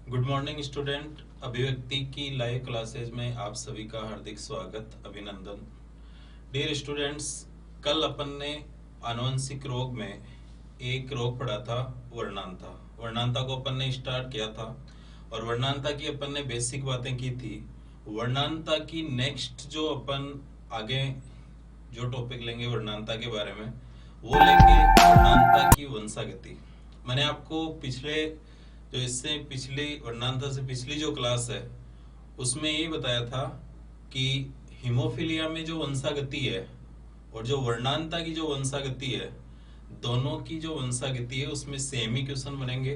Good morning student. अभिव्यक्ति की live classes में आप सभी का हार्दिक स्वागत, अभिनंदन। डियर स्टूडेंट्स, कल अपन ने आनुवंशिक रोग में एक रोग पढ़ा था, वर्णांता। वर्णांता को अपन ने स्टार्ट किया था और वर्णांता की अपन ने बेसिक बातें की थी। वर्णांता की नेक्स्ट जो अपन आगे जो टॉपिक लेंगे वर्णांता के बारे में, वो लेंगे वर्णांता की वंशागति। मैंने आपको पिछले जो इससे पिछली वर्णांता से पिछली जो क्लास है उसमें ये बताया था कि हीमोफीलिया में जो वंशागति है और जो वर्णांता की जो वंशागति है, दोनों की जो वंशागति है उसमें सेम ही क्वेश्चन बनेंगे।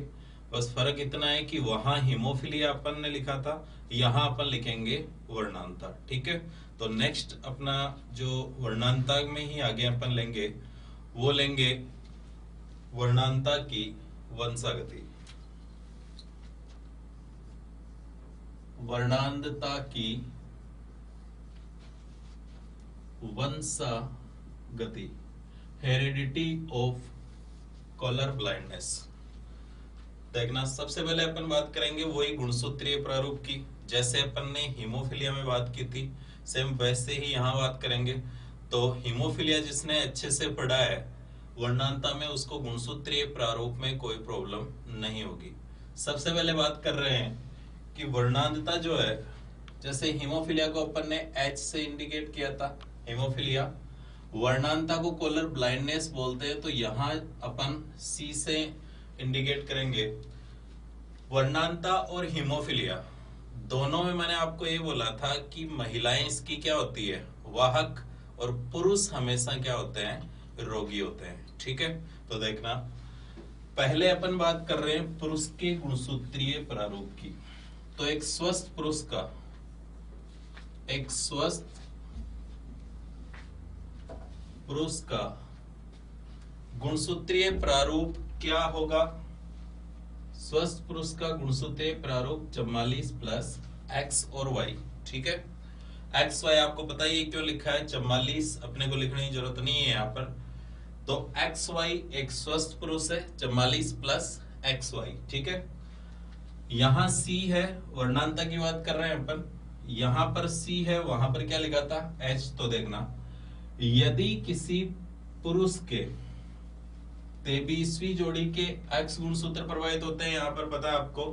बस फर्क इतना है कि वहां हीमोफीलिया अपन ने लिखा था, यहाँ अपन लिखेंगे वर्णांता। ठीक है, तो नेक्स्ट अपना जो वर्णांता में ही आगे अपन लेंगे वो लेंगे वर्णांता की वंशागति। वर्णांतता की वंशागति, हेरिडिटी ऑफ कलर ब्लाइंडनेस। देखना, सबसे पहले अपन बात करेंगे वही गुणसूत्रीय प्रारूप की, जैसे अपन ने हीमोफीलिया में बात की थी सेम वैसे ही यहाँ बात करेंगे। तो हीमोफीलिया जिसने अच्छे से पढ़ा है वर्णांता में, उसको गुणसूत्रीय प्रारूप में कोई प्रॉब्लम नहीं होगी। सबसे पहले बात कर रहे हैं कि वर्णांतता जो है, जैसे हीमोफीलिया को अपन ने H से इंडिकेट किया था, हीमोफीलिया। वर्णांता को कलर ब्लाइंडनेस बोलते हैं, तो यहाँ अपन C से इंडिकेट करेंगे। वर्णांता और हीमोफीलिया दोनों में मैंने आपको ये बोला था कि महिलाएं इसकी क्या होती है, वाहक, और पुरुष हमेशा क्या होते हैं, रोगी होते हैं। ठीक है, तो देखना, पहले अपन बात कर रहे हैं पुरुष के गुणसूत्रीय प्रारूप की। तो एक स्वस्थ पुरुष का गुणसूत्रीय प्रारूप क्या होगा? स्वस्थ पुरुष का गुणसूत्रीय प्रारूप 44 प्लस एक्स और वाई। ठीक है, एक्स वाई आपको पता ही क्यों लिखा है, 44 अपने को लिखने की जरूरत नहीं है यहाँ पर। तो एक्स वाई एक स्वस्थ पुरुष है, 44 प्लस एक्स वाई। ठीक है, यहाँ सी है, वर्णांता की बात कर रहे हैं अपन, यहाँ पर सी है, वहां पर क्या लिखा था, एच। तो देखना, यदि किसी पुरुष के 23वीं जोड़ी के एक्स गुणसूत्र प्रभावित होते हैं, यहाँ पर पता है आपको,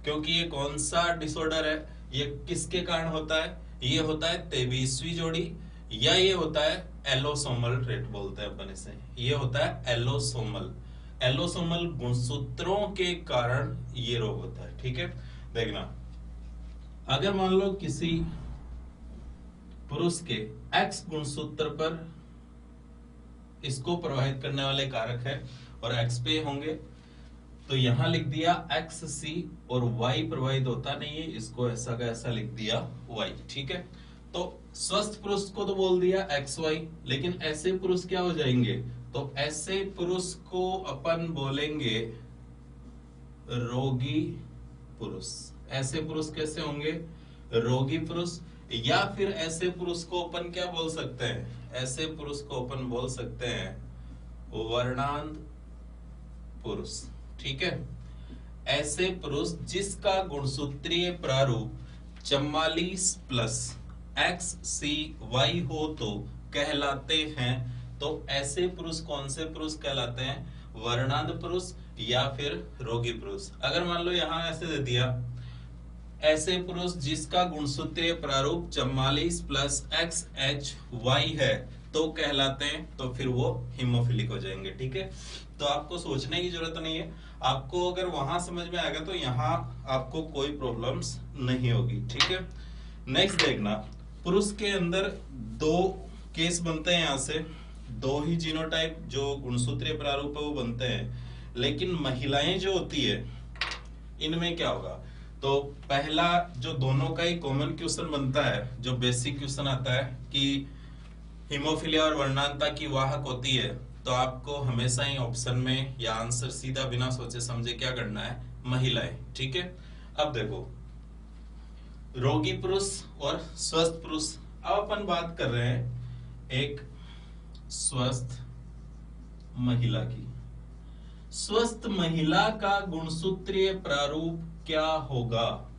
क्योंकि ये कौन सा डिसऑर्डर है, ये किसके कारण होता है, ये होता है 23वीं जोड़ी, या ये होता है एलोसोमल रेट बोलते हैं अपन इसे, ये होता है एलोसोमल गुणसूत्रों के कारण ये रोग होता है। ठीक है, देखना, अगर मान लो किसी पुरुष के एक्स गुणसूत्र पर इसको प्रभावित करने वाले कारक है और एक्स पे होंगे, तो यहां लिख दिया एक्स सी, और वाई प्रभावित होता नहीं है, इसको ऐसा का ऐसा लिख दिया वाई। ठीक है, तो स्वस्थ पुरुष को तो बोल दिया एक्स वाई, लेकिन ऐसे पुरुष क्या हो जाएंगे, तो ऐसे पुरुष को अपन बोलेंगे रोगी पुरुष। ऐसे पुरुष कैसे होंगे, रोगी पुरुष। या फिर ऐसे पुरुष को अपन क्या बोल सकते हैं, ऐसे पुरुष को अपन बोल सकते हैं वर्णांत पुरुष। ठीक है, ऐसे पुरुष जिसका गुणसूत्रीय प्रारूप 44 प्लस एक्स सी वाई हो तो कहलाते हैं। तो ऐसे पुरुष कौन से पुरुष कहलाते हैं, वर्णांत पुरुष या फिर रोगी पुरुष। अगर मान लो यहां ऐसे दे दिया, ऐसे पुरुष जिसका गुणसूत्रीय प्रारूप 44 प्लस एक्स एच वाई है तो कहलाते हैं, तो फिर वो हीमोफिलिक हो जाएंगे। ठीक है, तो आपको सोचने की जरूरत नहीं है, आपको अगर वहां समझ में आएगा तो यहाँ आपको कोई प्रॉब्लम्स नहीं होगी। ठीक है, नेक्स्ट देखना, पुरुष के अंदर दो केस बनते हैं, यहाँ से दो ही जीनोटाइप जो गुणसूत्रीय प्रारूप है वो बनते हैं, लेकिन महिलाएं जो होती है इनमें क्या होगा। तो पहला जो दोनों का ही कॉमन क्वेश्चन बनता है, जो बेसिक क्वेश्चन आता है कि हीमोफीलिया और वर्णांता की वाहक होती है, तो आपको हमेशा ही ऑप्शन में या आंसर सीधा बिना सोचे समझे क्या करना है, महिलाएं। ठीक है, अब देखो, रोगी पुरुष और स्वस्थ पुरुष। अब अपन बात कर रहे हैं एक स्वस्थ महिला की। स्वस्थ महिला का गुणसूत्रीय प्रारूप क्या होगा?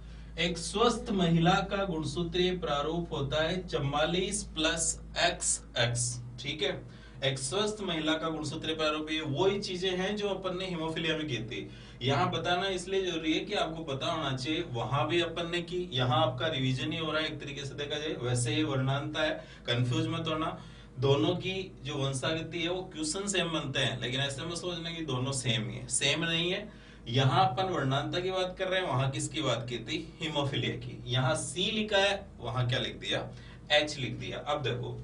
एक स्वस्थ महिला का गुणसूत्रीय प्रारूप होता है 44 प्लस XX, ठीक है। एक स्वस्थ महिला का गुणसूत्रीय प्रारूप, ये वही चीजें हैं जो अपन ने हीमोफीलिया में की थी। यहाँ बताना इसलिए जरूरी है कि आपको पता होना चाहिए, वहां भी अपन ने की, यहाँ आपका रिवीजन ही हो रहा है एक तरीके से देखा जाए। वैसे ही वर्णांता है, कंफ्यूज मत होना। दोनों की जो वंशागति है वो क्वेश्चन सेम बनते हैं, लेकिन ऐसे में सोचना कि दोनों सेम ही है, सेम नहीं है। यहाँ अपन वर्णांता की बात कर रहे हैं, वहां किसकी बात की थी? हीमोफीलिया की। यहाँ C लिखा है, वहां क्या लिख दिया? H लिख दिया। अब देखो,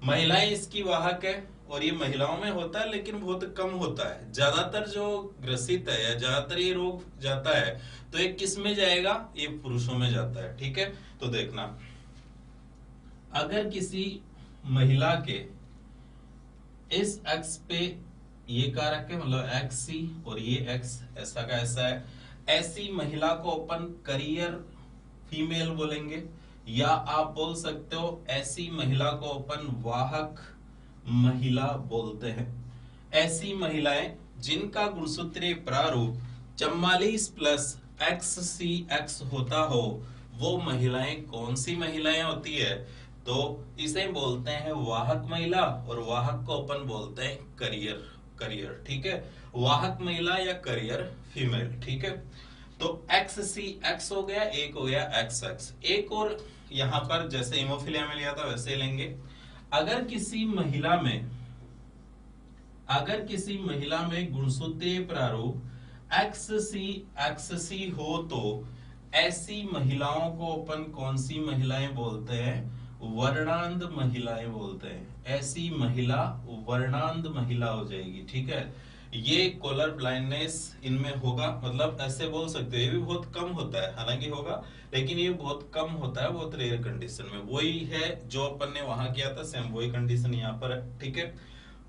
महिलाएं इसकी वाहक है, और ये महिलाओं में होता है लेकिन बहुत कम होता है। ज्यादातर जो ग्रसित है या ज्यादातर ये रोग जाता है तो ये किस में जाएगा? ये पुरुषों में जाता है, ठीक है। तो देखना, अगर किसी महिला के इस X पे ये कारक है, मतलब XC और ये X ऐसा का ऐसा है, ऐसी महिला को अपन करियर फीमेल बोलेंगे, या आप बोल सकते हो ऐसी महिला को अपन वाहक महिला बोलते हैं। ऐसी महिलाएं जिनका गुणसूत्रीय प्रारूप 44 प्लस XCX होता हो, वो महिलाएं कौन सी महिलाएं होती है? तो इसे बोलते हैं वाहक महिला, और वाहक को अपन बोलते हैं करियर, करियर, ठीक है। वाहक महिला या करियर फीमेल, ठीक है। तो XCX हो गया, एक हो गया XX। एक और यहां पर जैसे हीमोफीलिया में लिया था वैसे ही लेंगे। अगर किसी महिला में गुणसूत्रीय प्रारूप XCXC हो तो ऐसी महिलाओं को अपन कौन सी महिलाएं बोलते हैं? वर्णांध महिलाएं बोलते हैं। ऐसी महिला वर्णांध महिला हो जाएगी, ठीक है। ये कॉलर ब्लाइंडनेस इनमें होगा, मतलब ऐसे बोल सकते हो। ये भी बहुत कम होता है, हालांकि होगा, लेकिन ये बहुत कम होता है, बहुत रेयर कंडीशन में। वही है जो अपन ने वहां किया था, सेम वही कंडीशन यहाँ पर है, ठीक है।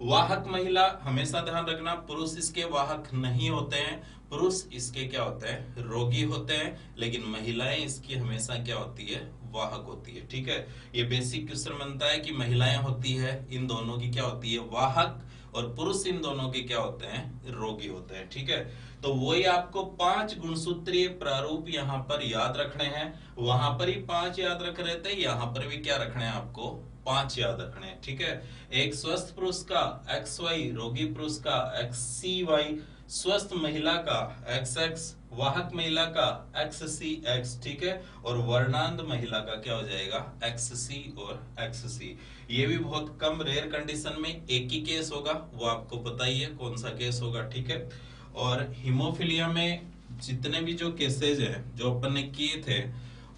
वाहक महिला हमेशा ध्यान रखना, पुरुष इसके वाहक नहीं होते हैं, पुरुष इसके क्या होते हैं? रोगी होते हैं, लेकिन महिलाएं इसकी हमेशा क्या होती है? वाहक होती है, ठीक है। ये बेसिक क्वेश्चन बनता है कि महिलाएं होती है इन दोनों की क्या होती है? वाहक, और पुरुष इन दोनों के क्या होते हैं? रोगी होते हैं, ठीक है। तो वही आपको 5 गुणसूत्रीय प्रारूप यहाँ पर याद रखने हैं। वहां पर ही 5 याद रख रहे थे, यहाँ पर भी क्या रखने हैं आपको? 5 याद रखने हैं, ठीक है। एक स्वस्थ पुरुष का XY, रोगी पुरुष का XCY, स्वस्थ महिला का XX, वाहक महिला का XCX, ठीक है। और वर्णांध महिला का क्या हो जाएगा? XC और XC। ये भी बहुत कम रेयर कंडीशन में एक ही केस होगा, वो आपको पता ही है कौन सा केस होगा, ठीक है। और हीमोफीलिया में जितने भी जो केसेज हैं जो अपन ने किए थे,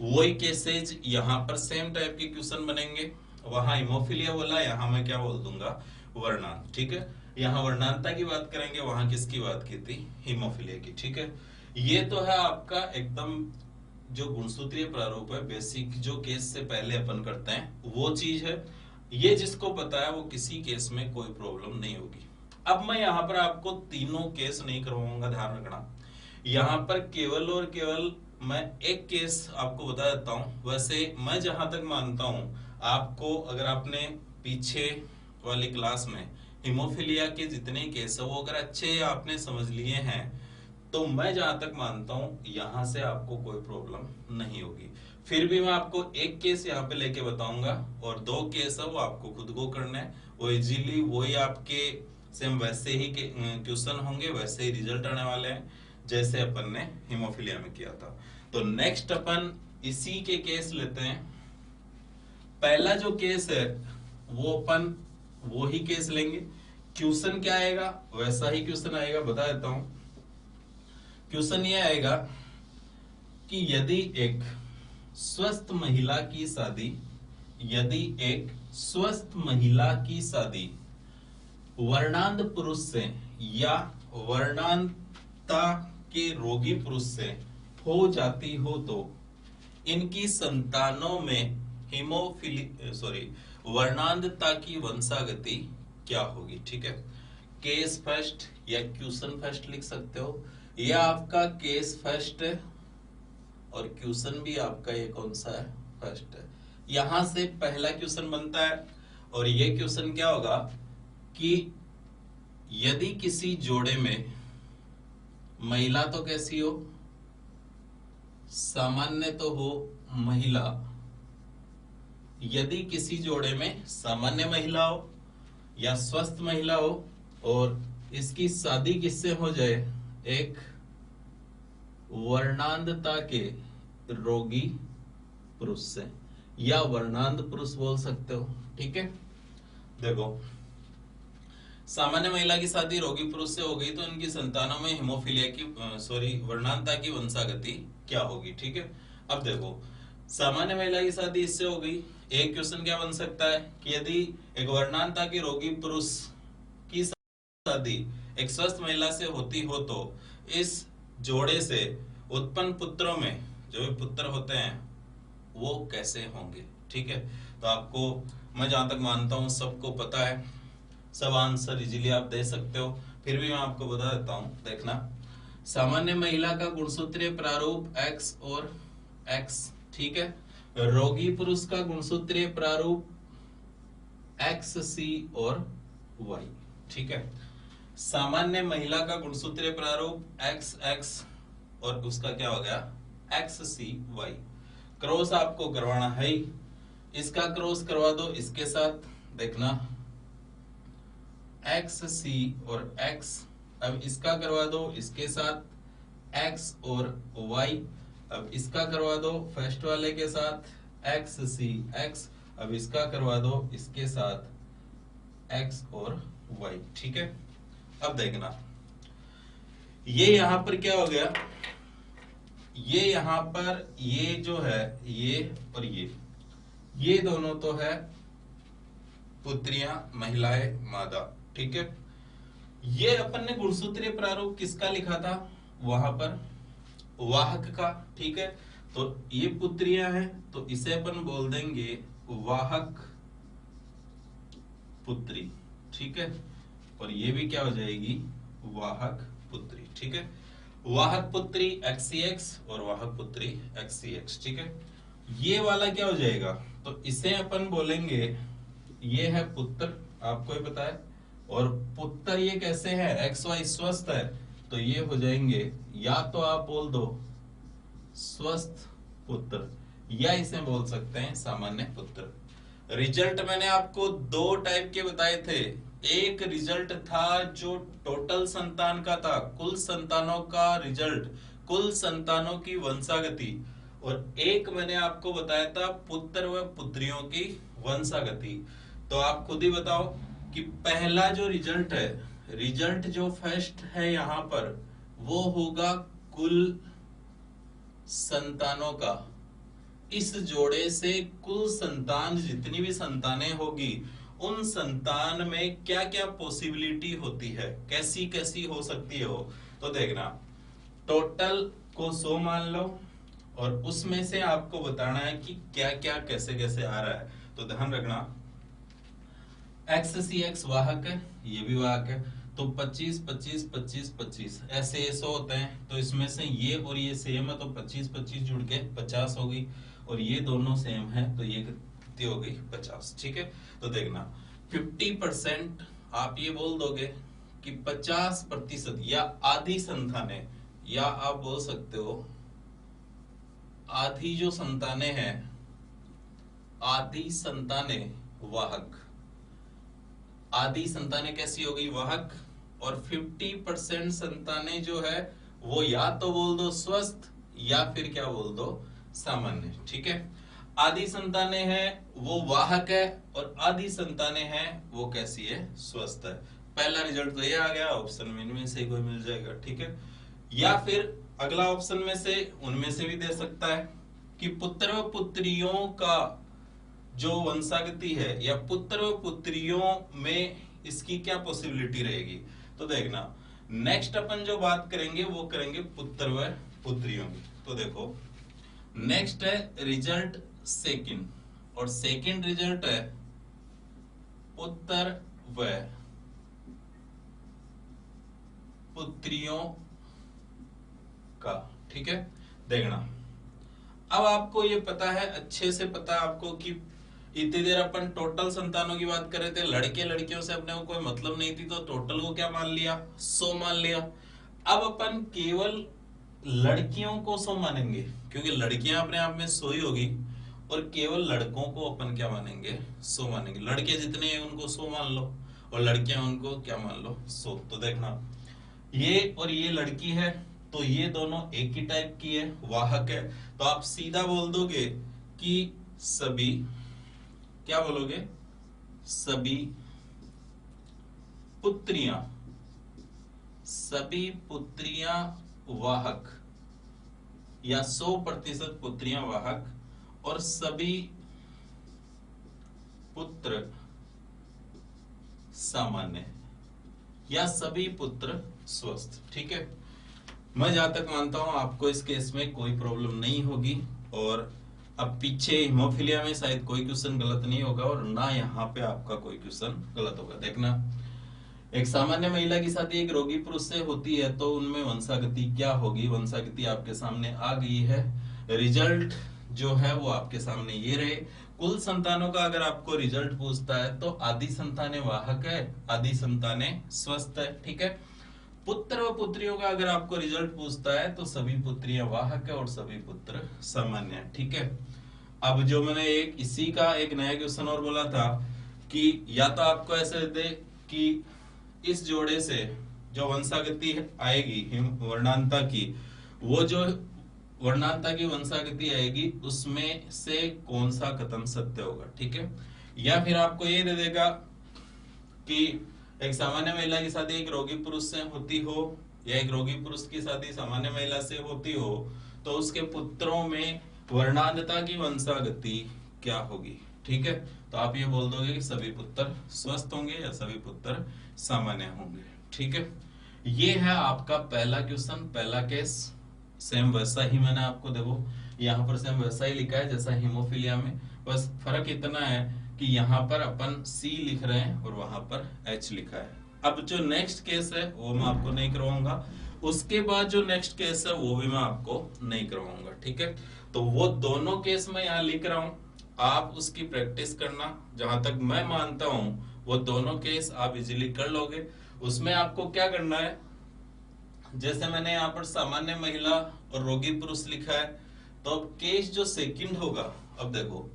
वही केसेज यहाँ पर सेम टाइप के क्वेश्चन बनेंगे। वहां हीमोफीलिया बोला, यहाँ मैं क्या बोल दूंगा? वर्णांत, ठीक है। यहाँ वर्णांता की बात करेंगे, वहां किसकी बात की थी? हीमोफीलिया की, ठीक है। ये तो है आपका एकदम जो गुणसूत्रीय प्रारूप है, बेसिक जो केस से पहले अपन करते हैं वो चीज है। ये जिसको पता है वो किसी केस में कोई प्रॉब्लम नहीं होगी। अब मैं यहाँ पर आपको तीनों केस नहीं करवाऊंगा, ध्यान रखना। यहाँ पर केवल और केवल मैं एक केस आपको बता देता हूँ। वैसे मैं जहां तक मानता हूँ, आपको अगर आपने पीछे वाली क्लास में हीमोफीलिया के जितने केस है वो अगर अच्छे आपने समझ लिए हैं, तो मैं जहां तक मानता हूं यहां से आपको कोई प्रॉब्लम नहीं होगी। फिर भी मैं आपको एक केस यहाँ पे लेके बताऊंगा, और 2 केस है वो आपको खुद को करना है। वो इजीली वही आपके सेम वैसे ही क्वेश्चन होंगे, वैसे ही रिजल्ट आने वाले हैं जैसे अपन ने हीमोफीलिया में किया था। तो नेक्स्ट अपन इसी के केस लेते हैं। पहला जो केस है वो अपन वो ही केस लेंगे। क्वेश्चन क्या आएगा? वैसा ही क्वेश्चन आएगा, बता देता हूं। क्वेश्चन ये आएगा कि यदि एक स्वस्थ महिला की शादी वर्णांध पुरुष से या वर्णांता के रोगी पुरुष से हो जाती हो तो इनकी संतानों में वर्णांधता की वंशागति क्या होगी, ठीक है। केस फर्स्ट या क्वेश्चन फर्स्ट लिख सकते हो। यह आपका केस फर्स्ट है और क्वेश्चन भी आपका ये कौन सा है? फर्स्ट है। यहां से पहला क्वेश्चन बनता है, और ये क्वेश्चन क्या होगा कि यदि किसी जोड़े में महिला तो कैसी हो? सामान्य तो हो महिला, यदि किसी जोड़े में सामान्य महिला हो या स्वस्थ महिला हो और इसकी शादी किससे हो जाए, एक वर्णांधता के रोगी पुरुष से, या वर्णांध पुरुष बोल सकते हो। ठीक है, देखो सामान्य महिला की शादी रोगी पुरुष से हो गई तो इनकी संतानों में हिमोफीलिया की वर्णांधता की वंशागति क्या होगी। ठीक है, अब देखो सामान्य महिला की शादी इससे हो गई, एक क्वेश्चन क्या बन सकता है कि यदि एक वर्णांधता के रोगी पुरुष की शादी एक स्वस्थ महिला से होती हो तो इस जोड़े से उत्पन्न पुत्रों में जो भी पुत्र होते हैं वो कैसे होंगे। ठीक है, तो आपको मैं जहां तक मानता हूं सबको पता है, सब आंसर इजीली आप दे सकते हो, फिर भी मैं आपको बता देता हूं। देखना, सामान्य महिला का गुणसूत्रीय प्रारूप X और X, ठीक है। रोगी पुरुष का गुणसूत्रीय प्रारूप XC और Y, ठीक है। सामान्य महिला का गुणसूत्रीय प्रारूप XX और उसका क्या हो गया XCY। क्रॉस आपको करवाना है ही, इसका क्रॉस करवा दो इसके साथ, देखना XC और X, अब इसका करवा दो इसके साथ X और Y, अब इसका करवा दो फर्स्ट वाले के साथ XCX, अब इसका करवा दो इसके साथ X और Y। ठीक है, अब देखना ये यहां पर क्या हो गया, ये यहां पर ये जो है ये और ये दोनों तो है पुत्रियां, महिलाएं, मादा। ठीक है, ये अपन ने गुणसूत्रीय प्रारूप किसका लिखा था वहां पर, वाहक का। ठीक है, तो ये पुत्रियां हैं तो इसे अपन बोल देंगे वाहक पुत्री। ठीक है, और ये भी क्या हो जाएगी वाहक पुत्री। ठीक है, वाहक पुत्री XCX और वाहक पुत्री XCX। ठीक है, ये वाला क्या हो जाएगा, तो इसे अपन बोलेंगे ये है पुत्र, आपको ही पता है, और पुत्र ये कैसे है XY स्वस्थ है तो ये हो जाएंगे, या तो आप बोल दो स्वस्थ पुत्र या इसे बोल सकते हैं सामान्य पुत्र। रिजल्ट मैंने आपको दो टाइप के बताए थे, एक रिजल्ट था जो टोटल संतान का था, कुल संतानों का रिजल्ट, कुल संतानों की वंशागति, और एक मैंने आपको बताया था पुत्र व पुत्रियों की वंशागति। तो आप खुद ही बताओ कि पहला जो रिजल्ट है, रिजल्ट जो फर्स्ट है यहां पर वो होगा कुल संतानों का, इस जोड़े से कुल संतान जितनी भी संतानें होगी उन संतान में क्या क्या पॉसिबिलिटी होती है, कैसी कैसी हो सकती है वो। तो देखना टोटल को 100 मान लो और उसमें से आपको बताना है कि क्या क्या कैसे कैसे आ रहा है। तो ध्यान रखना XCX वाहक है, ये भी वाहक है, तो 25 25 25 25 ऐसे 100 होते हैं, तो इसमें से ये और ये सेम है तो 25 25 जुड़ के 50 हो गई, और ये दोनों सेम है तो ये कितनी हो गई 50। ठीक है, तो देखना 50% आप ये बोल दोगे कि 50% या आधी संतानें, या आप बोल सकते हो आधी जो संतानें हैं, आधी संतानें वाहक, आधी संतानें कैसी हो गई वाहक, और 50% संतानें जो है वो या तो बोल दो स्वस्थ या फिर क्या बोल दो सामान्य। ठीक है, आधी संतानें हैं वो वाहक है और आधी संतानें हैं वो कैसी है स्वस्थ है। पहला रिजल्ट तो ये आ गया, ऑप्शन में इनमें से कोई मिल जाएगा। ठीक है, या फिर अगला ऑप्शन में से उनमें से भी दे सकता है कि पुत्र व पुत्रियों का जो वंशागति है या पुत्र व पुत्रियों में इसकी क्या पॉसिबिलिटी रहेगी। तो देखना नेक्स्ट अपन जो बात करेंगे वो करेंगे पुत्र व पुत्रियों की। तो देखो नेक्स्ट है रिजल्ट सेकंड, और सेकंड रिजल्ट है पुत्र व पुत्रियों का। ठीक है, देखना अब आपको ये पता है, अच्छे से पता है आपको कि इतनी देर अपन टोटल संतानों की बात कर रहे थे, लड़के लड़कियों से अपने को कोई मतलब नहीं थी, तो टोटल को क्या मान लिया 100 मान लिया। अब अपन केवल लड़कियों को सो मानेंगे, क्योंकि लड़कियां अपने आप में सोई होगी, और केवल लड़कों को अपन क्या मानेंगे, सो मानेंगे। लड़के जितने हैं उनको सो मान लो, और लड़कियां उनको क्या मान लो, सो। तो देखना, ये और ये लड़की है, तो ये दोनों एक ही टाइप की है, वाहक है। तो आप सीधा बोल दोगे कि सभी, क्या बोलोगे, सभी पुत्रियां, सभी पुत्रियां वाहक, या 100% पुत्रियां वाहक, और सभी पुत्र सामान्य, या सभी पुत्र स्वस्थ। ठीक है, मैं जहां तक मानता हूं आपको इस केस में कोई प्रॉब्लम नहीं होगी, और अब पीछे हीमोफीलिया में शायद कोई क्वेश्चन गलत नहीं होगा, और ना यहाँ पे आपका कोई क्वेश्चन गलत होगा। देखना, एक सामान्य महिला की शादी एक रोगी पुरुष से होती है, तो उनमें वंशागति क्या होगी। वंशागति आपके सामने आ गई है, रिजल्ट जो है वो आपके सामने ये रहे। कुल संतानों का अगर आपको रिजल्ट पूछता है तो आधी संतानें वाहक है, आधी संतानें स्वस्थ है। ठीक है, पुत्र व पुत्रियों का अगर आपको रिजल्ट पूछता है तो सभी पुत्रियां वाहक है और सभी पुत्र सामान्य है। ठीक है, अब जो मैंने एक इसी का एक नया क्वेश्चन और बोला था कि या तो आपको ऐसे दे कि इस जोड़े से जो वंशागति आएगी वर्णांता की, वो जो वर्णांता की वंशागति आएगी उसमें से कौन सा कथन सत्य होगा। ठीक है, या फिर आपको ये दे देगा कि एक सामान्य महिला की शादी एक रोगी पुरुष से होती हो, या एक रोगी पुरुष की शादी सामान्य महिला से होती हो, तो उसके पुत्रों में वर्णांधता की वंशागति क्या होगी। ठीक है, तो आप ये बोल दोगे कि सभी पुत्र स्वस्थ होंगे या सभी पुत्र सामान्य होंगे। ठीक है, ये है आपका पहला क्वेश्चन, पहला केस। सेम वैसा ही मैंने आपको देखो यहाँ पर सेम वैसा ही लिखा है जैसा हीमोफीलिया में, बस फर्क इतना है कि यहाँ पर अपन C लिख रहे हैं और वहां पर H लिखा है। अब जो नेक्स्ट केस है वो मैं आपको नहीं करवाऊंगा, उसके बाद जो नेक्स्ट केस है वो भी मैं आपको नहीं करवाऊंगा। ठीक है, तो वो दोनों केस मैं यहाँ लिख रहा हूँ, आप उसकी प्रैक्टिस करना। जहां तक मैं मानता हूँ वो दोनों केस आप इजीली कर लोगे। उसमें आपको क्या करना है, जैसे मैंने यहाँ पर सामान्य महिला और रोगी पुरुष लिखा है, तो अब केस जो सेकंड होगा, अब देखो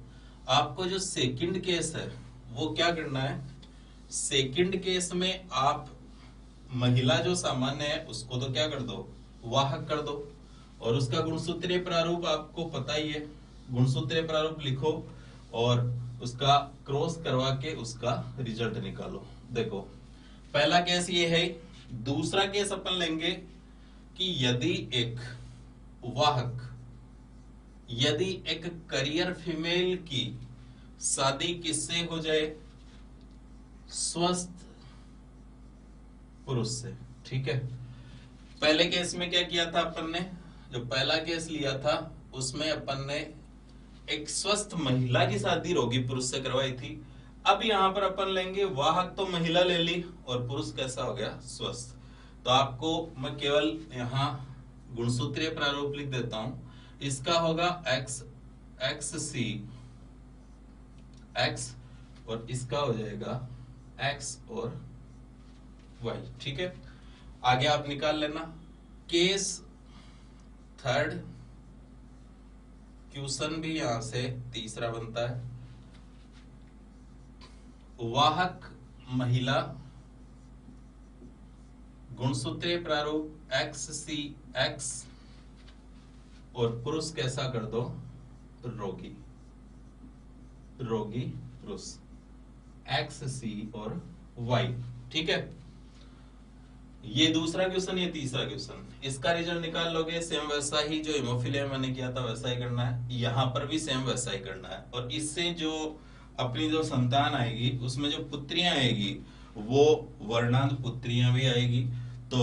आपको जो सेकंड केस है वो क्या करना है। सेकंड केस में आप महिला जो सामान्य है उसको तो क्या कर दो, वाहक कर दो, और उसका गुणसूत्रीय प्रारूप आपको पता ही है। गुणसूत्रीय प्रारूप लिखो और उसका क्रॉस करवा के उसका रिजल्ट निकालो। देखो पहला केस ये है। दूसरा केस अपन लेंगे कि यदि एक वाहक, यदि एक करियर फीमेल की शादी किससे हो जाए, स्वस्थ पुरुष से। ठीक है, पहले केस में क्या किया था अपन ने, जो पहला केस लिया था उसमें अपन ने एक स्वस्थ महिला की शादी रोगी पुरुष से करवाई थी। अब यहां पर अपन लेंगे वाहक, तो महिला ले ली और पुरुष कैसा हो गया, स्वस्थ। तो आपको मैं केवल यहां गुणसूत्रीय प्रारूप लिख देता हूं, इसका होगा x xc x, और इसका हो जाएगा x और y। ठीक है, आगे आप निकाल लेना। केस थर्ड, क्वेश्चन भी यहां से तीसरा बनता है। वाहक महिला, गुणसूत्रीय प्रारूप xc x, और पुरुष कैसा कर दो, रोगी, रोगी पुरुष xc और y। ठीक है, ये दूसरा क्वेश्चन, ये तीसरा क्वेश्चन। इसका रिजल्ट निकाल लोगे, सेम वैसा ही जो हीमोफीलिया में मैंने किया था वैसा ही करना है, यहाँ पर भी सेम वैसा ही करना है। और इससे जो अपनी जो संतान आएगी उसमें जो पुत्रियां आएगी वो वर्णांध पुत्रियां भी आएगी। तो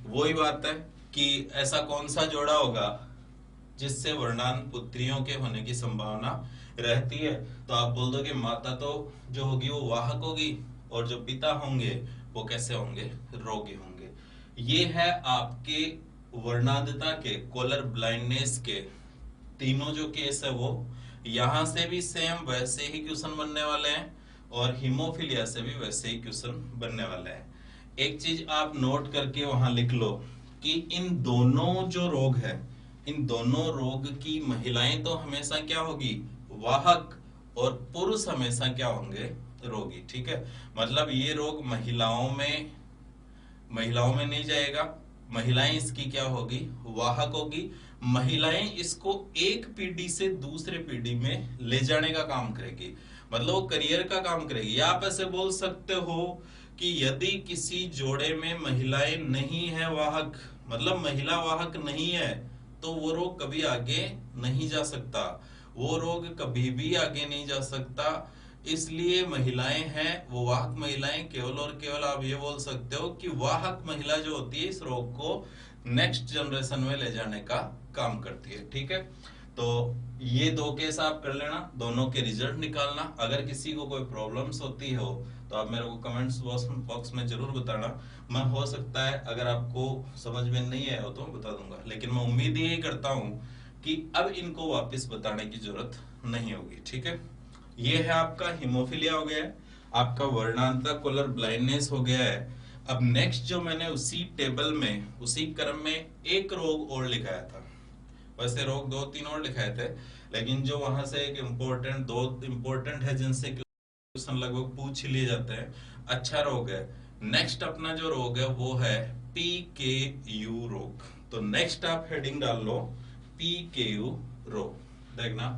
वही बात है कि ऐसा कौन सा जोड़ा होगा जिससे वर्णांध पुत्रियों के होने की संभावना रहती है। तो आप बोल दो कि माता तो जो होगी वो वाहक होगी, और जो पिता होंगे वो कैसे होंगे, रोगी होंगे। ये है आपके वर्णांधता के, कॉलर ब्लाइंडनेस के तीनों जो केस है वो। यहां से भी सेम वैसे ही क्वेश्चन बनने वाले हैं, और हीमोफीलिया से भी वैसे ही क्वेश्चन बनने वाले हैं। एक चीज आप नोट करके वहां लिख लो कि इन दोनों जो रोग है, इन दोनों रोग की महिलाएं तो हमेशा क्या होगी, वाहक, और पुरुष हमेशा क्या होंगे, रोगी। ठीक है, मतलब ये रोग महिलाओं में नहीं जाएगा, महिलाएं इसकी क्या होगी, वाहक होगी। महिलाएं इसको एक पीढ़ी से दूसरे पीढ़ी में ले जाने का काम करेगी, मतलब वो करियर का काम करेगी। या आप ऐसे बोल सकते हो कि यदि किसी जोड़े में महिलाएं नहीं है वाहक, मतलब महिला वाहक नहीं है, तो वो रोग कभी आगे नहीं जा सकता, वो रोग कभी भी आगे नहीं जा सकता। इसलिए महिलाएं हैं वो वाहक महिलाएं, केवल और केवल आप ये बोल सकते हो कि वाहक महिला जो होती है इस रोग को नेक्स्ट जनरेशन में ले जाने का काम करती है। ठीक है, तो ये दो केस आप कर लेना, दोनों के रिजल्ट निकालना। अगर किसी को कोई प्रॉब्लम्स होती हो तो आप मेरे को कमेंट्स बॉक्स में जरूर बताना। मैं हो सकता है अगर आपको समझ में नहीं आया हो तो बता दूंगा, लेकिन मैं उम्मीद यही करता हूं कि अब इनको वापस बताने की जरूरत नहीं होगी। ठीक है, ये है आपका हीमोफीलिया हो गया है, आपका वर्णांता कोलर ब्लाइंडनेस हो गया है। अब नेक्स्ट जो मैंने उसी टेबल में उसी क्रम में एक रोग और लिखाया था, वैसे रोग 2-3 और लिखाए थे, लेकिन जो वहां से एक दो इम्पोर्टेंट है जिनसे क्वेश्चन लगभग पूछ ही लिए जाते हैं, अच्छा रोग है। नेक्स्ट अपना जो रोग है वो है PKU रोग। तो नेक्स्ट आप हेडिंग डाल लो PKU रोग। देखना,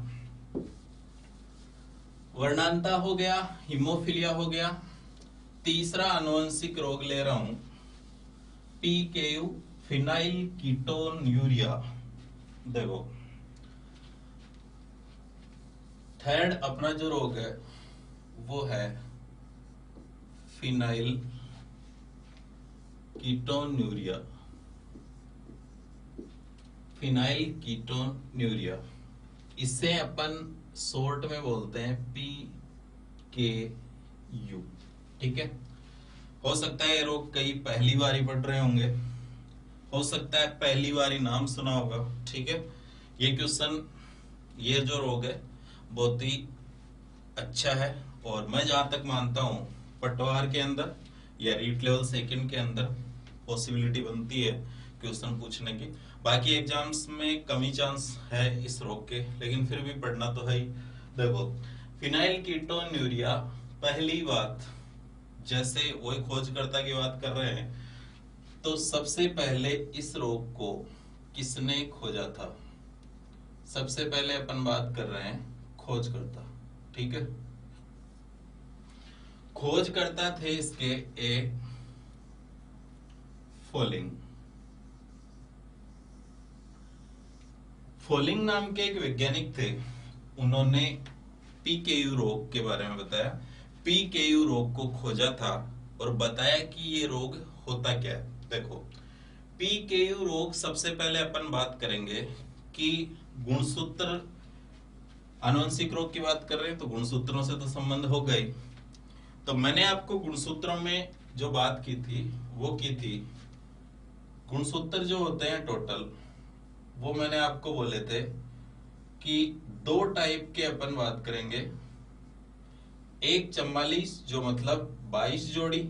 वर्णांता हो गया, हीमोफीलिया हो गया, तीसरा आनुवंशिक रोग ले रहा हूं PKU, फिनाइल कीटोन्यूरिया। देखो, थर्ड अपना जो रोग है वो है फिनाइल कीटोन्यूरिया। फिनाइल कीटोन्यूरिया, इसे अपन शॉर्ट में बोलते हैं PKU। ठीक है, हो सकता है ये रोग कई पहली बार ही पढ़ रहे होंगे, हो सकता है पहली बार ही नाम सुना होगा। ठीक है, ये क्वेश्चन, ये जो रोग है बहुत ही अच्छा है, और मैं जहां तक मानता हूं पटवार के अंदर या रीट लेवल सेकंड के अंदर पॉसिबिलिटी बनती है क्वेश्चन पूछने की। बाकी एग्जाम्स में कमी चांस है इस रोग के, लेकिन फिर भी पढ़ना तो है ही। देखो, फिनाइल कीटोन्यूरिया, पहली बात, जैसे वही खोजकर्ता की बात कर रहे हैं, तो सबसे पहले इस रोग को किसने खोजा था? सबसे पहले अपन बात कर रहे हैं खोजकर्ता। ठीक है, खोजकर्ता थे इसके ए फोलिंग। फोलिंग नाम के एक वैज्ञानिक थे, उन्होंने PKU रोग के बारे में बताया, PKU रोग को खोजा था और बताया कि ये रोग होता क्या है। देखो, PKU रोग, सबसे पहले अपन बात करेंगे कि गुणसूत्र, आनुवंशिक रोग की बात कर रहे हैं तो गुणसूत्रों से तो संबंध हो गई। तो मैंने आपको गुणसूत्रों में जो बात की थी वो की थी, गुणसूत्र जो होते हैं टोटल, वो मैंने आपको बोले थे कि 2 टाइप के अपन बात करेंगे। एक 44, जो मतलब 22 जोड़ी,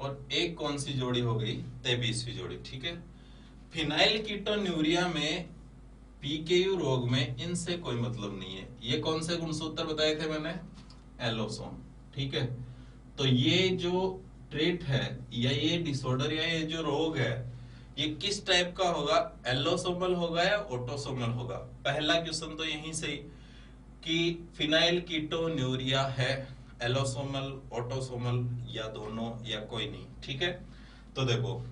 और एक कौन सी जोड़ी हो गई, 23वीं जोड़ी। ठीक है, फिनाइल कीटोन्यूरिया में, PKU रोग में इनसे कोई मतलब नहीं है। ये कौन से गुणसूत्र बताए थे मैंने? एलोसोम। ठीक है, तो ये जो ट्रेट है या ये डिसऑर्डर या ये जो रोग है, ये किस टाइप का होगा, एलोसोमल होगा या ऑटोसोमल होगा? पहला क्वेश्चन तो यहीं से ही कि फिनाइल कीटोन्यूरिया है एलोसोमल, ऑटोसोमल, या दोनों, या कोई नहीं। ठीक है, तो देखो,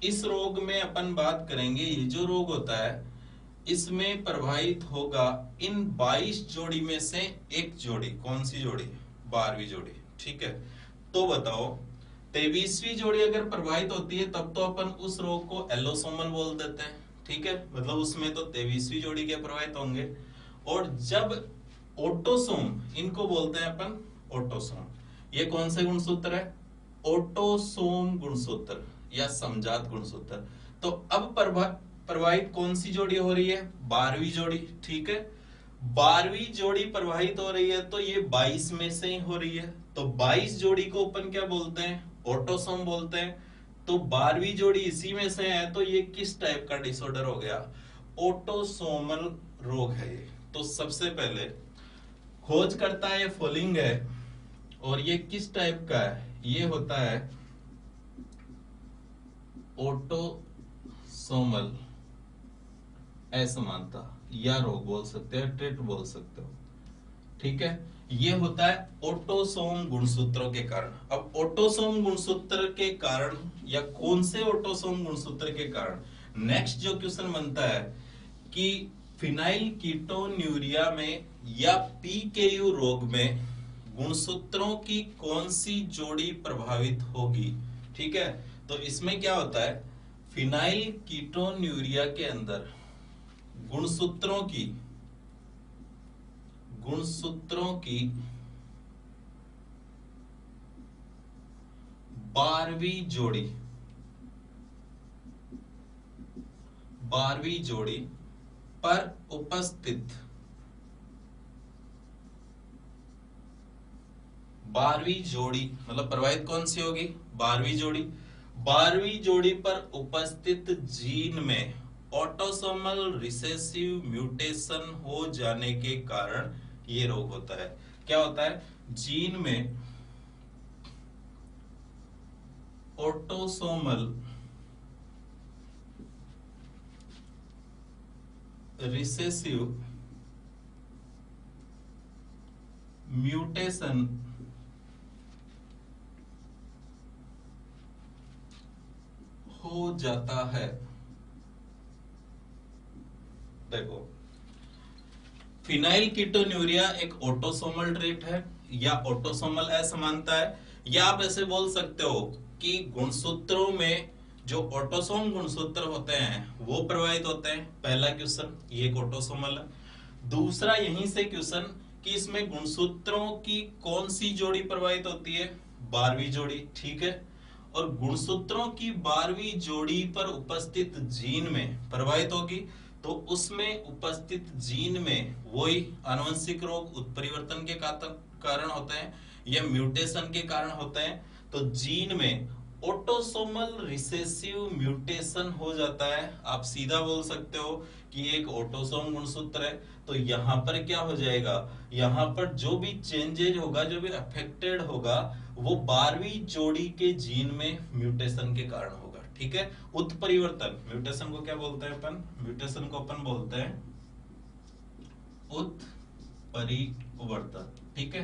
इस रोग में अपन बात करेंगे, ये जो रोग होता है इसमें प्रभावित होगा इन 22 जोड़ी में से एक जोड़ी। कौन सी जोड़ी? 12वीं जोड़ी। ठीक है, तो बताओ, 23वीं जोड़ी अगर प्रभावित होती है तब तो अपन उस रोग को एलोसोमल बोल देते हैं। ठीक है, मतलब उसमें तो 23वीं जोड़ी के प्रभावित होंगे। और जब ऑटोसोम, इनको बोलते हैं अपन ऑटोसोम, ये कौन से गुणसूत्र है? ऑटोसोम गुणसूत्र या समजात गुणसूत्र। तो अब प्रवाहित कौन सी जोड़ी हो रही है? 12वीं जोड़ी। ठीक है, 12वीं जोड़ी प्रवाहित हो रही है तो ये 22 में से ही हो रही है, तो 22 जोड़ी को अपन क्या बोलते हैं? ऑटोसोम बोलते हैं। तो 12वीं जोड़ी इसी में से है, तो ये किस टाइप का डिसऑर्डर हो गया? ऑटोसोमल रोग है ये। तो सबसे पहले खोज करता है फॉलोइंग है, और ये किस टाइप का है? ये होता है ऑटोसोमल असमानता, या रोग बोल सकते हैं, ट्रेट बोल सकते हो, ठीक है। ये होता है ऑटोसोम गुणसूत्रों के कारण। अब ऑटोसोम गुणसूत्र के कारण, या कौन से ऑटोसोम गुणसूत्र के कारण, नेक्स्ट जो क्वेश्चन बनता है कि फिनाइल कीटोन्यूरिया में या पीकेयू रोग में गुणसूत्रों की कौन सी जोड़ी प्रभावित होगी, ठीक है। तो इसमें क्या होता है, फिनाइल कीटोन्यूरिया के अंदर गुणसूत्रों की 12वीं जोड़ी पर उपस्थित 12वीं जोड़ी मतलब प्रभावित कौन सी होगी? 12वीं जोड़ी पर उपस्थित जीन में ऑटोसोमल रिसेसिव म्यूटेशन हो जाने के कारण ये रोग होता है। क्या होता है? जीन में ऑटोसोमल रिसेसिव म्यूटेशन हो जाता है। देखो, फिनाइल कीटोन्यूरिया एक ऑटोसोमल ट्रेट है या ऑटोसोमल असमानता है, या आप ऐसे बोल सकते हो कि गुणसूत्रों में जो ऑटोसोम गुणसूत्र होते हैं वो प्रभावित होते हैं। पहला क्वेश्चन, ये एक ऑटोसोमल है। दूसरा यहीं से क्वेश्चन कि इसमें गुणसूत्रों की कौन सी जोड़ी प्रभावित होती है? 12वीं जोड़ी, ठीक है। और गुणसूत्रों की 12वीं जोड़ी पर उपस्थित जीन में प्रभावित होगी, तो उसमें उपस्थित जीन में वही आनुवंशिक रोग उत्परिवर्तन के कारण होते हैं या म्यूटेशन के कारण होते हैं। तो जीन में ऑटोसोमल रिसेसिव म्यूटेशन हो जाता है। आप सीधा बोल सकते हो कि एक ऑटोसोम गुणसूत्र है, तो यहां पर क्या हो जाएगा, यहां पर जो भी चेंजेज होगा, जो भी अफेक्टेड होगा, वो 12वीं जोड़ी के जीन में म्यूटेशन के कारण होगा, ठीक है। उत्परिवर्तन, म्यूटेशन को क्या बोलते हैं अपन? म्यूटेशन को अपन बोलते हैं उत्परिवर्तन, ठीक है।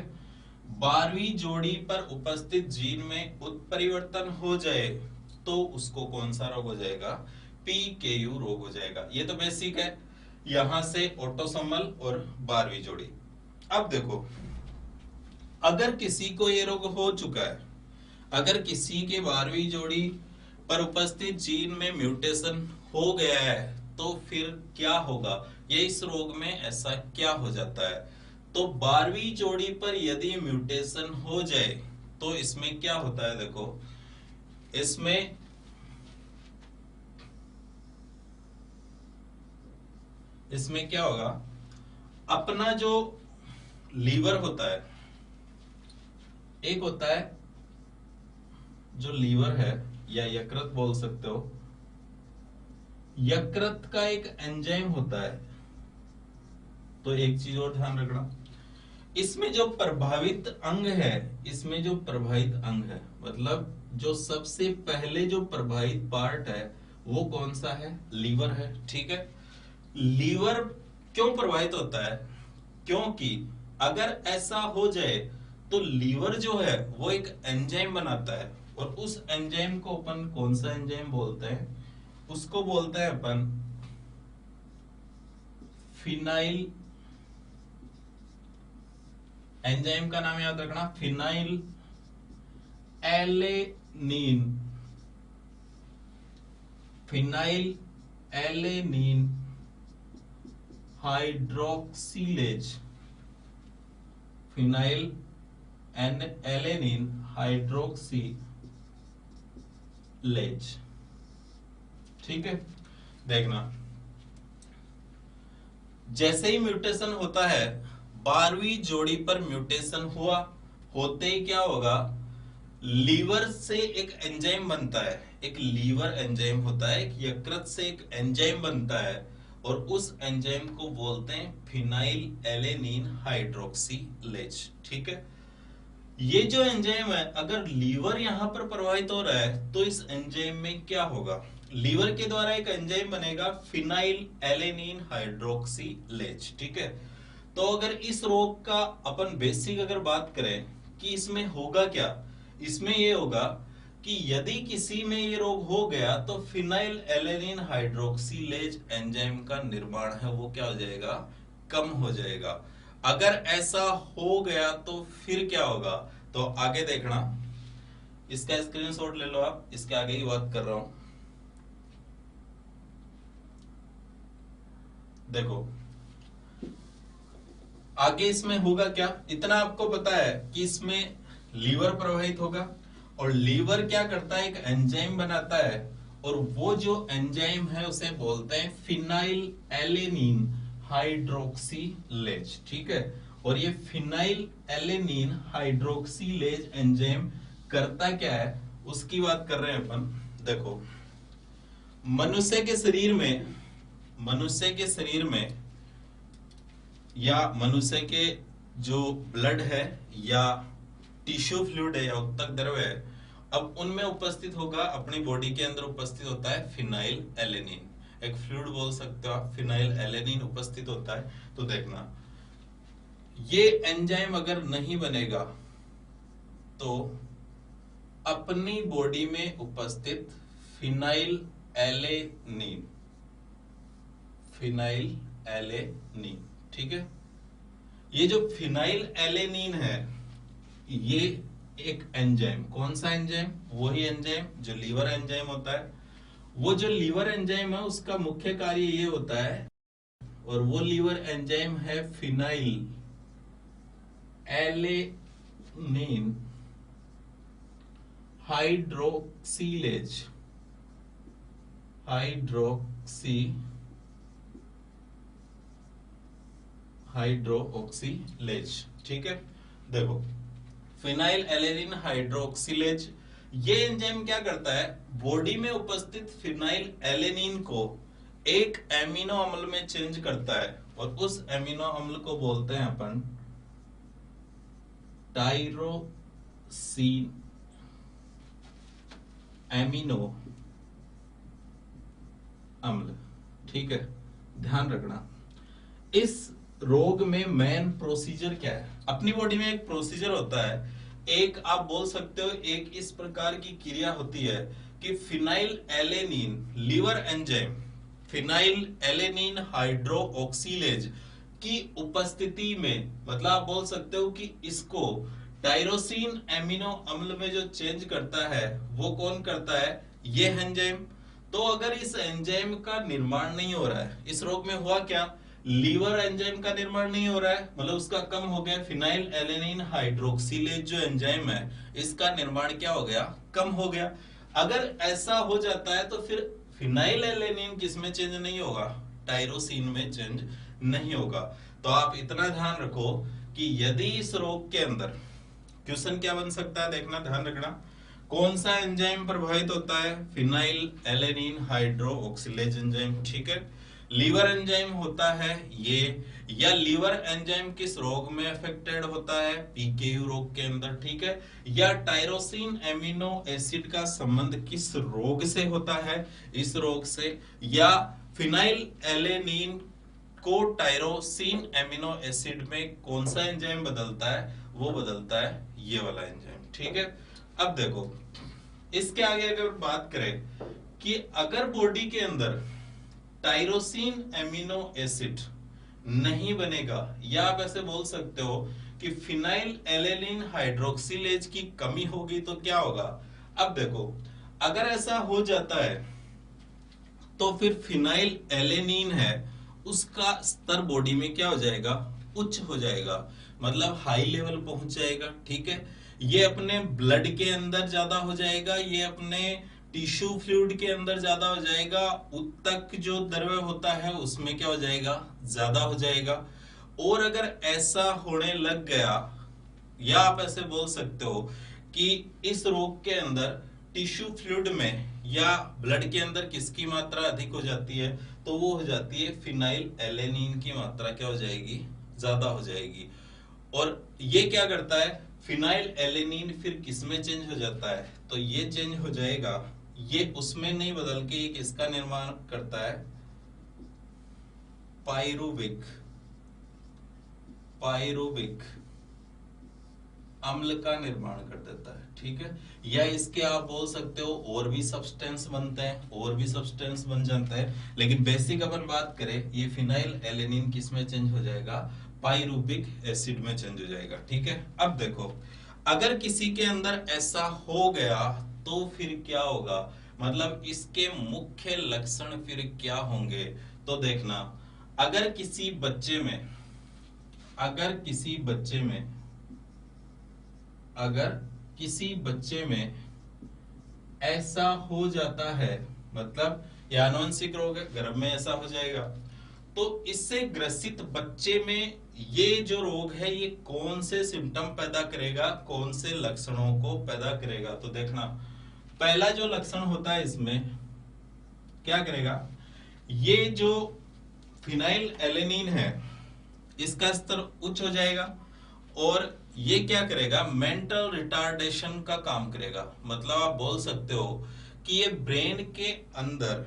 12वीं जोड़ी पर उपस्थित जीन में उत्परिवर्तन हो जाए तो उसको कौन सा रोग हो जाएगा? पीकेयू रोग हो जाएगा। ये तो बेसिक है, यहां से ऑटोसोमल और 12वीं जोड़ी। अब देखो, अगर किसी को ये रोग हो चुका है, अगर किसी के 12वीं जोड़ी पर उपस्थित जीन में म्यूटेशन हो गया है, तो फिर क्या होगा? ये इस रोग में ऐसा क्या हो जाता है? तो 12वीं जोड़ी पर यदि म्यूटेशन हो जाए तो इसमें क्या होता है? देखो, इसमें क्या होगा, अपना जो लीवर होता है, एक होता है जो लीवर है या यकृत बोल सकते हो, यकृत का एक एंजाइम होता है। तो एक चीज और ध्यान रखना, इसमें जो प्रभावित अंग है, इसमें जो प्रभावित अंग है, मतलब जो सबसे पहले जो प्रभावित पार्ट है वो कौन सा है? लीवर है, ठीक है। लीवर क्यों प्रभावित होता है? क्योंकि अगर ऐसा हो जाए तो लीवर जो है वो एक एंजाइम बनाता है, और उस एंजाइम को अपन कौन सा एंजाइम बोलते हैं? उसको बोलते हैं अपन फिनाइल, एंजाइम का नाम याद रखना, phenyl alanine, phenyl alanine hydroxylase, phenyl alanine hydroxylase, ठीक है। देखना, जैसे ही म्यूटेशन होता है, 12वीं जोड़ी पर म्यूटेशन हुआ, होते ही क्या होगा, लीवर से एक एंजाइम बनता है, एक लीवर एंजाइम होता है, एक यकृत से एक एंजाइम बनता है और उस एंजाइम को बोलते हैं फिनाइल एलेनिन हाइड्रोक्सीलेज। ठीक है, ये जो एंजाइम है अगर लीवर यहां पर प्रभावित हो रहा है तो इस एंजाइम में क्या होगा, लीवर के द्वारा एक एंजाइम बनेगा फिनाइल एलेनिन हाइड्रोक्सीलेज। ठीक है, तो अगर इस रोग का अपन बेसिक अगर बात करें कि इसमें होगा क्या, इसमें ये होगा कि यदि किसी में ये रोग हो गया तो फिनाइल एलेनिन हाइड्रोक्सीलेज एंजाइम का निर्माण है वो क्या हो जाएगा, कम हो जाएगा। अगर ऐसा हो गया तो फिर क्या होगा, तो आगे देखना, इसका स्क्रीनशॉट ले लो आप, इसके आगे ही बात कर रहा हूं। देखो आगे इसमें होगा क्या, इतना आपको पता है कि इसमें लीवर प्रभावित होगा और लीवर क्या करता है, एक एंजाइम बनाता है और वो जो एंजाइम है उसे बोलते हैं फिनाइल एलेनिन हाइड्रोक्सीलेज। ठीक है, और ये फिनाइल एलेनिन हाइड्रोक्सीलेज एंजाइम करता क्या है उसकी बात कर रहे हैं अपन। देखो मनुष्य के शरीर में, मनुष्य के शरीर में या मनुष्य के जो ब्लड है या टिश्यू फ्लूइड है या उत्तक द्रव्य है, अब उनमें उपस्थित होगा, अपनी बॉडी के अंदर उपस्थित होता है फिनाइल एलेनिन, एक फ्लूइड बोल सकते हो आप, फिनाइल एलेनिन उपस्थित होता है। तो देखना ये एंजाइम अगर नहीं बनेगा तो अपनी बॉडी में उपस्थित फिनाइल एलेनिन, फिनाइल एलेनिन, ठीक है, ये जो फिनाइल एलेनिन है ये एक एंजाइम, कौन सा एंजाइम, वही एंजाइम जो लीवर एंजाइम होता है। वो जो लीवर एंजाइम है उसका मुख्य कार्य ये होता है, और वो लीवर एंजाइम है फिनाइल एलेनिन हाइड्रोक्सीलेज, हाइड्रोक्सीलेज। ठीक है, देखो फिनाइल एलेनिन हाइड्रोक्सीलेज ये एंजाइम क्या करता है, बॉडी में उपस्थित फिनाइल एलेनिन को एक एमिनो अम्ल में चेंज करता है और उस एमिनो अम्ल को बोलते हैं अपन टायरोसिन एमिनो अम्ल। ठीक है, ध्यान रखना इस रोग में मेन प्रोसीजर क्या है, अपनी बॉडी में एक प्रोसीजर होता है, एक आप बोल सकते हो एक इस प्रकार की क्रिया होती है कि phenylalanine liver enzyme phenylalanine hydroxylase की उपस्थिति में, मतलब आप बोल सकते हो कि इसको टायरोसिन एमिनो अम्ल में जो चेंज करता है वो कौन करता है, ये एंजाइम। तो अगर इस एंजाइम का निर्माण नहीं हो रहा है, इस रोग में हुआ क्या, लीवर एंजाइम का निर्माण नहीं हो रहा है, मतलब उसका कम हो गया, फिनाइल एलेनिन हाइड्रोक्सीलेज जो एंजाइम है इसका निर्माण क्या हो गया, कम हो गया। अगर ऐसा हो जाता है तो फिर फिनाइल एलेनिन किस में चेंज नहीं होगा, टायरोसिन में चेंज नहीं होगा। तो आप इतना ध्यान रखो कि यदि इस रोग के अंदर क्वेश्चन क्या बन सकता है, देखना ध्यान रखना, कौन सा एंजाइम प्रभावित होता है, फिनाइल एलेनिन हाइड्रोक्सीलेज एंजाइम। ठीक है, लीवर एंजाइम होता है ये, या लीवर एंजाइम किस रोग में अफेक्टेड होता है, पीकेयू रोग के अंदर। ठीक है, या टायरोसिन एमिनो एसिड का संबंध किस रोग से होता है, इस रोग से, या फिनाइल एलेनिन को टायरोसिन एमिनो एसिड में कौन सा एंजाइम बदलता है, वो बदलता है ये वाला एंजाइम। ठीक है, अब देखो इसके आगे अगर बात करें कि अगर बॉडी के अंदर टायरोसिन एमिनो एसिड नहीं बनेगा, या आप ऐसे बोल सकते हो कि फिनाइल एलेनिन हाइड्रोक्सीलेज की कमी होगी तो क्या होगा। अब देखो अगर ऐसा हो जाता है तो फिर फिनाइल एलेनिन है उसका स्तर बॉडी में क्या हो जाएगा, उच्च हो जाएगा, मतलब हाई लेवल पहुंच जाएगा। ठीक है, ये अपने ब्लड के अंदर ज्यादा हो जाएगा, ये अपने टिश्यू फ्लूइड के अंदर ज्यादा हो जाएगा, उत्तक जो द्रव्य होता है उसमें क्या हो जाएगा, ज्यादा हो जाएगा। और अगर ऐसा होने लग गया, या आप ऐसे बोल सकते हो कि इस रोग के अंदर टिश्यू फ्लूइड में या ब्लड के अंदर किसकी मात्रा अधिक हो जाती है, तो वो हो जाती है फिनाइल एलेनिन की मात्रा क्या हो जाएगी, ज्यादा हो जाएगी। और ये क्या करता है, फिनाइल एलेनिन फिर किस में चेंज हो जाता है, तो ये चेंज हो जाएगा, ये उसमें नहीं बदल के ये किसका निर्माण करता है, पायरुविक पायरुविक अम्ल का निर्माण कर देता है। ठीक है, या इसके आप बोल सकते हो और भी सब्सटेंस बनते हैं, और भी सब्सटेंस बन जाते हैं, लेकिन बेसिक अपन बात करें, ये फिनाइल एलेनिन किस में चेंज हो जाएगा, पायरुविक एसिड में चेंज हो जाएगा। ठीक है, अब देखो अगर किसी के अंदर ऐसा हो गया तो फिर क्या होगा, मतलब इसके मुख्य लक्षण फिर क्या होंगे, तो देखना अगर किसी बच्चे में अगर किसी बच्चे में अगर किसी बच्चे में ऐसा हो जाता है, मतलब ये आनुवंशिक रोग है, गर्भ में ऐसा हो जाएगा, तो इससे ग्रसित बच्चे में ये जो रोग है ये कौन से सिम्टम पैदा करेगा, कौन से लक्षणों को पैदा करेगा, तो देखना पहला जो लक्षण होता है इसमें क्या करेगा, ये जो फिनाइल एलेनिन है इसका स्तर उच्च हो जाएगा, और ये क्या करेगा, मेंटल रिटार्डेशन का काम करेगा। मतलब आप बोल सकते हो कि ये ब्रेन के अंदर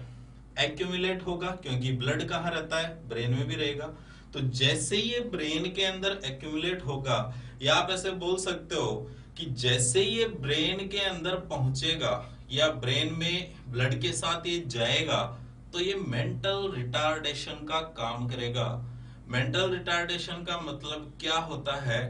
एक्यूमुलेट होगा, क्योंकि ब्लड कहाँ रहता है, ब्रेन में भी रहेगा। तो जैसे ये ब्रेन के अंदर एक्यूमुलेट होगा, या आप ऐसे बोल सकते हो कि जैसे ये ब्रेन के अंदर पहुंचेगा या ब्रेन में ब्लड के साथ ये जाएगा, तो ये मेंटल रिटार्डेशन का काम करेगा। मेंटल रिटार्डेशन का मतलब क्या होता है,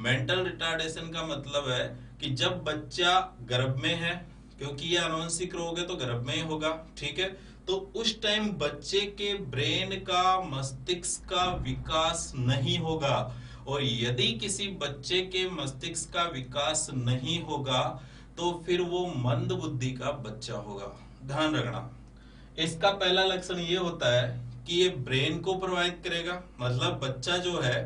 मेंटल रिटार्डेशन का मतलब है कि जब बच्चा गर्भ में है, क्योंकि ये आनुवंशिक रोग है तो गर्भ में ही होगा, ठीक है, तो उस टाइम बच्चे के ब्रेन का, मस्तिष्क का विकास नहीं होगा। और यदि किसी बच्चे के मस्तिष्क का विकास नहीं होगा तो फिर वो मंद बुद्धि का बच्चा होगा। ध्यान रखना, इसका पहला लक्षण ये होता है कि ये ब्रेन को प्रभावित करेगा, मतलब बच्चा जो है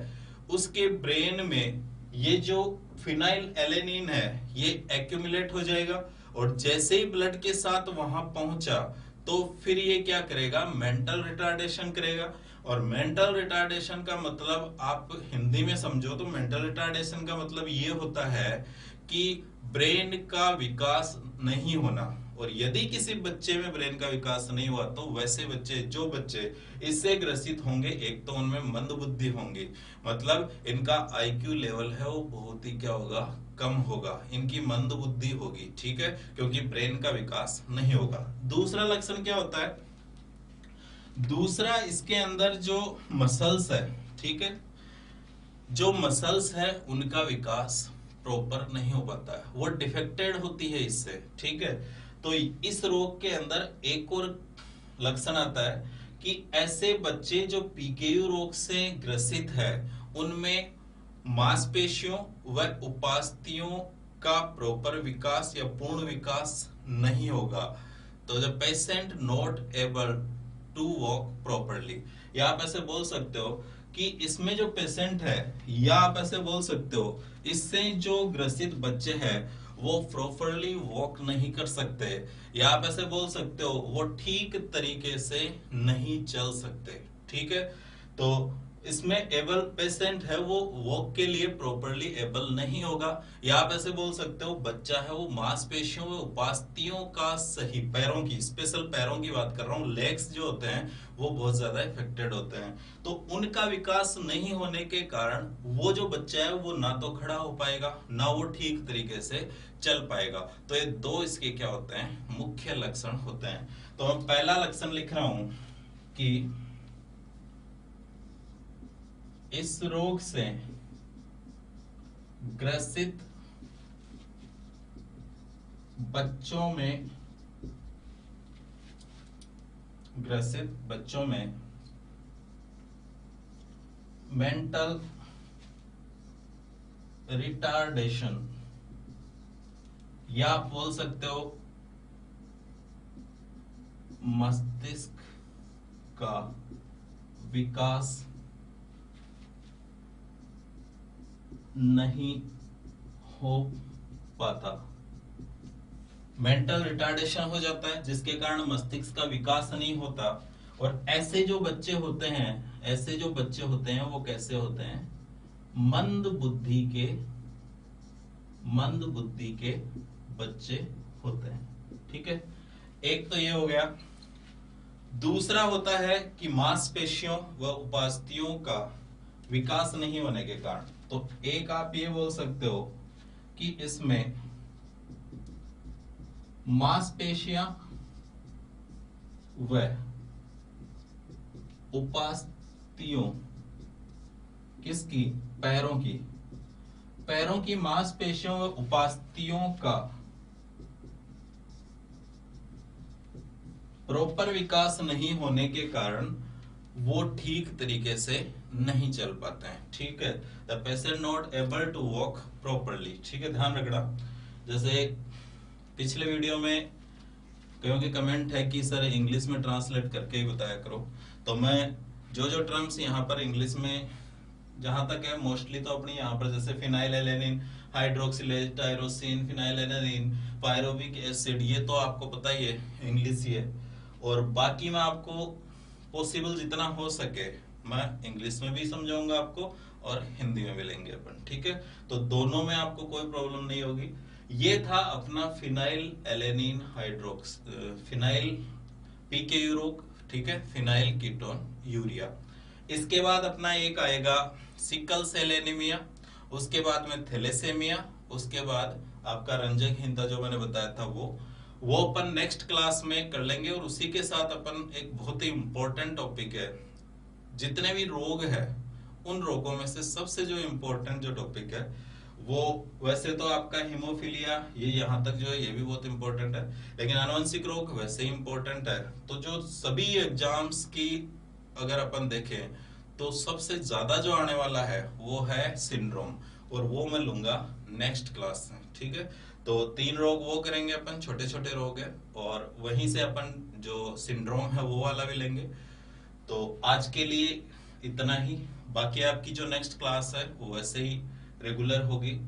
उसके ब्रेन में ये जो फिनाइल एलेनिन है ये एक्यूमुलेट हो जाएगा, और जैसे ही ब्लड के साथ वहां पहुंचा तो फिर ये क्या करेगा, मेंटल रिटार्डेशन करेगा। और मेंटल रिटार्डेशन का मतलब आप हिंदी में समझो तो मेंटल रिटार्डेशन का मतलब ये होता है कि ब्रेन का विकास नहीं होना। और यदि किसी बच्चे में ब्रेन का विकास नहीं हुआ तो वैसे बच्चे, जो बच्चे इससे ग्रसित होंगे, एक तो उनमें मंद बुद्धि होंगी, मतलब इनका आईक्यू लेवल है वो बहुत ही क्या होगा, कम होगा, इनकी मंद बुद्धि होगी। ठीक है, क्योंकि ब्रेन का विकास नहीं होगा। दूसरा लक्षण क्या होता है, दूसरा इसके अंदर जो मसल्स है, ठीक है, जो मसल्स है उनका विकास प्रॉपर नहीं हो पाता है, वो डिफेक्टेड होती है इससे। ठीक है, तो इस रोग के अंदर एक और लक्षण आता है कि ऐसे बच्चे जो पीकेयू रोग से ग्रसित है उनमें मांसपेशियों व उपास्थियों का प्रॉपर विकास या पूर्ण विकास नहीं होगा। तो the patient not able to walk properly, या आप ऐसे बोल सकते हो कि इसमें जो पेशेंट है, या आप ऐसे बोल सकते हो इससे जो ग्रसित बच्चे हैं वो प्रॉपरली वॉक नहीं कर सकते, या आप ऐसे बोल सकते हो वो ठीक तरीके से नहीं चल सकते। ठीक है, तो इसमें एबल पेशेंट है वो वॉक के लिए प्रॉपरली एबल नहीं होगा, या आप ऐसे बोल सकते हो बच्चा है वो मांसपेशियों व उपास्थियों का सही, पैरों की, स्पेशल पैरों की बात कर रहा हूँ, लेग्स जो होते हैं वो बहुत ज्यादा इफेक्टेड होते हैं, तो उनका विकास नहीं होने के कारण वो जो बच्चा है वो ना तो खड़ा हो पाएगा ना वो ठीक तरीके से चल पाएगा। तो ये दो इसके क्या होते हैं, मुख्य लक्षण होते हैं। तो मैं पहला लक्षण लिख रहा हूं कि इस रोग से ग्रसित बच्चों में मेंटल रिटार्डेशन, या आप बोल सकते हो मस्तिष्क का विकास नहीं हो पाता, मेंटल रिटार्डेशन हो जाता है जिसके कारण मस्तिष्क का विकास नहीं होता। और ऐसे जो बच्चे होते हैं वो कैसे होते हैं, मंद बुद्धि के बच्चे होते हैं। ठीक है, एक तो ये हो गया। दूसरा होता है कि मांसपेशियों व उपास्थियों का विकास नहीं होने के कारण। तो एक आप ये बोल सकते हो कि इसमें मांसपेशियां व उपास्थियों किसकी, पैरों की मांसपेशियों व उपास्थियों का प्रॉपर विकास नहीं होने के कारण वो ठीक तरीके से नहीं चल पाते हैं। ठीक है, the patient not able to walk properly. ठीक है, ध्यान रखना। जैसे पिछले वीडियो में कईयों के कमेंट है कि सर इंग्लिश में ट्रांसलेट करके ही बताया करो, तो मैं जो टर्म्स यहाँ पर इंग्लिश में जहां तक है मोस्टली तो अपनी यहाँ पर जैसे phenylalanine, hydroxylase, tyrosine, phenylalanine, pyruvic acid, ये तो आपको पता ही है, इंग्लिश ही है। और बाकी मैं आपको पॉसिबल जितना हो सके मैं इंग्लिश में भी समझाऊंगा आपको और हिंदी में भी लेंगे अपन। ठीक है, तो दोनों में आपको कोई प्रॉब्लम नहीं होगी। ये था अपना फिनाइलएलेनिन हाइड्रोक्स फिनाइल पीकेयू रोग। ठीक है, फिनाइल कीटोन यूरिया। इसके बाद अपना एक आएगा सिकल सेल एनीमिया, उसके बाद में थैलेसेमिया, उसके बाद आपका रंजकहीनता जो मैंने बताया था वो अपन नेक्स्ट क्लास में कर लेंगे। और उसी के साथ अपन एक बहुत ही इंपॉर्टेंट टॉपिक है, जितने भी रोग है उन रोगों में से सबसे जो इम्पोर्टेंट जो टॉपिक है वो, वैसे तो आपका हीमोफीलिया ये यहाँ तक जो है ये भी बहुत इंपॉर्टेंट है, लेकिन आनुवंशिक रोग वैसे ही इंपॉर्टेंट है। तो जो सभी एग्जाम्स की अगर अपन देखें तो सबसे ज्यादा जो आने वाला है वो है सिंड्रोम, और वो मैं लूंगा नेक्स्ट क्लास में। ठीक है, तो 3 रोग वो करेंगे अपन, छोटे छोटे रोग है, और वहीं से अपन जो सिंड्रोम है वो वाला भी लेंगे। तो आज के लिए इतना ही, बाकी आपकी जो नेक्स्ट क्लास है वो वैसे ही रेगुलर होगी।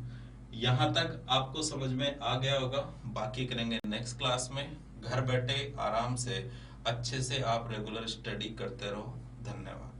यहाँ तक आपको समझ में आ गया होगा, बाकी करेंगे नेक्स्ट क्लास में। घर बैठे आराम से अच्छे से आप रेगुलर स्टडी करते रहो। धन्यवाद।